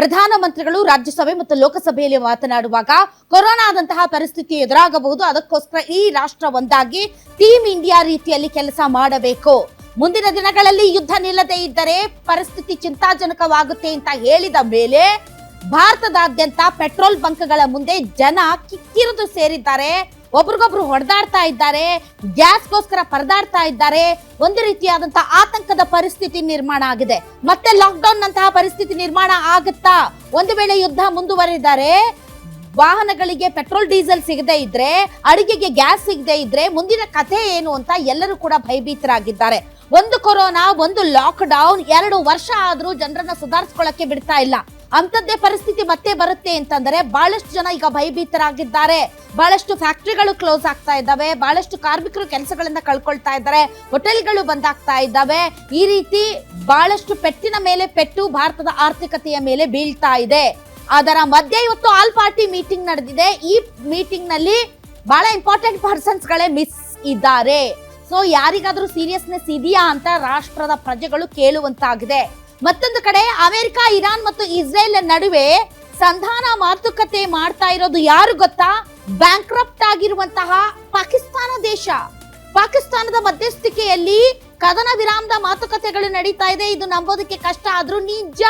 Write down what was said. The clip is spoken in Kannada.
ಪ್ರಧಾನಮಂತ್ರಿಗಳು ರಾಜ್ಯಸಭೆ ಮತ್ತು ಲೋಕಸಭೆಯಲ್ಲಿ ಮಾತನಾಡುವಾಗ ಕೊರೋನಾದಂತಹ ಪರಿಸ್ಥಿತಿ ಎದುರಾಗಬಹುದು, ಅದಕ್ಕೋಸ್ಕರ ಈ ರಾಷ್ಟ್ರ ಒಂದಾಗಿ ಟೀಮ್ ಇಂಡಿಯಾ ರೀತಿಯಲ್ಲಿ ಕೆಲಸ ಮಾಡಬೇಕು. ಮುಂದಿನ ದಿನಗಳಲ್ಲಿ ಯುದ್ಧ ನಿಲ್ಲದೇ ಇದ್ದರೆ ಪರಿಸ್ಥಿತಿ ಚಿಂತಾಜನಕವಾಗುತ್ತೆ ಅಂತ ಹೇಳಿದ ಮೇಲೆ ಭಾರತದಾದ್ಯಂತ ಪೆಟ್ರೋಲ್ ಬಂಕ್ಗಳ ಮುಂದೆ ಜನ ಕಿಕ್ಕಿರಿದು ಸೇರಿದ್ದಾರೆ. ಒಬ್ರಿಗೊಬ್ರು ಹೊಡೆದಾಡ್ತಾ ಇದ್ದಾರೆ, ಗ್ಯಾಸ್ಗೋಸ್ಕರ ಪರದಾಡ್ತಾ ಇದ್ದಾರೆ. ಒಂದು ರೀತಿಯಾದಂತಹ ಆತಂಕದ ಪರಿಸ್ಥಿತಿ ನಿರ್ಮಾಣ ಆಗಿದೆ. ಮತ್ತೆ ಲಾಕ್ಡೌನ್ ನಂತಹ ಪರಿಸ್ಥಿತಿ ನಿರ್ಮಾಣ ಆಗುತ್ತಾ? ಒಂದು ವೇಳೆ ಯುದ್ಧ ಮುಂದುವರಿದರೆ, ವಾಹನಗಳಿಗೆ ಪೆಟ್ರೋಲ್ ಡೀಸೆಲ್ ಸಿಗದೆ ಇದ್ರೆ, ಅಡಿಗೆಗೆ ಗ್ಯಾಸ್ ಸಿಗದೆ ಇದ್ರೆ ಮುಂದಿನ ಕಥೆ ಏನು ಅಂತ ಎಲ್ಲರೂ ಕೂಡ ಭಯಭೀತರಾಗಿದ್ದಾರೆ. ಒಂದು ಕೊರೋನಾ, ಒಂದು ಲಾಕ್ ಡೌನ್, 2 ವರ್ಷ ಆದ್ರೂ ಜನರನ್ನ ಸುಧಾರಿಸ್ಕೊಳ್ಳಕ್ಕೆ ಬಿಡ್ತಾ ಇಲ್ಲ. ಅಂತದ್ದೇ ಪರಿಸ್ಥಿತಿ ಮತ್ತೆ ಬರುತ್ತೆ ಅಂತಂದ್ರೆ ಬಹಳಷ್ಟು ಜನ ಈಗ ಭಯಭೀತರಾಗಿದ್ದಾರೆ. ಬಹಳಷ್ಟು ಫ್ಯಾಕ್ಟರಿಗಳು ಕ್ಲೋಸ್ ಆಗ್ತಾ ಇದ್ದಾವೆ, ಬಹಳಷ್ಟು ಕಾರ್ಮಿಕರು ಕೆಲಸಗಳನ್ನ ಕಳ್ಕೊಳ್ತಾ ಇದ್ದಾರೆ, ಹೋಟೆಲ್ಗಳು ಬಂದಾಗ್ತಾ ಇದ್ದಾವೆ. ಈ ರೀತಿ ಬಹಳಷ್ಟು ಪೆಟ್ಟಿನ ಮೇಲೆ ಪೆಟ್ಟು ಭಾರತದ ಆರ್ಥಿಕತೆಯ ಮೇಲೆ ಬೀಳ್ತಾ ಇದೆ. ಅದರ ಮಧ್ಯೆ ಇವತ್ತು ಆಲ್ ಪಾರ್ಟಿ ಮೀಟಿಂಗ್ ನಡೆದಿದೆ. ಈ ಮೀಟಿಂಗ್ ನಲ್ಲಿ ಬಹಳ ಇಂಪಾರ್ಟೆಂಟ್ ಪರ್ಸನ್ಸ್ ಗಳೇ ಮಿಸ್ ಇದ್ದಾರೆ. ಸೊ ಯಾರಿಗಾದ್ರೂ ಸೀರಿಯಸ್ನೆಸ್ ಇದೆಯಾ ಅಂತ ರಾಷ್ಟ್ರದ ಪ್ರಜೆಗಳು ಕೇಳುವಂತಾಗಿದೆ. ಮತ್ತೊಂದು ಕಡೆ ಅಮೆರಿಕ, ಇರಾನ್ ಮತ್ತು ಇಸ್ರೇಲ್ ನಡುವೆ ಸಂಧಾನ ಮಾತುಕತೆ ಮಾಡ್ತಾ ಇರೋದು ಯಾರು ಗೊತ್ತಾ? ಬ್ಯಾಂಕ್ರಪ್ಟ್ ಆಗಿರುವಂತಹ ಪಾಕಿಸ್ತಾನ ದೇಶ. ಪಾಕಿಸ್ತಾನದ ಮಧ್ಯಸ್ಥಿಕೆಯಲ್ಲಿ ಕದನ ವಿರಾಮದ ಮಾತುಕತೆಗಳು ನಡೀತಾ ಇದೆ. ಇದು ನಂಬೋದಕ್ಕೆ ಕಷ್ಟ ಆದ್ರೂ ನಿಜ.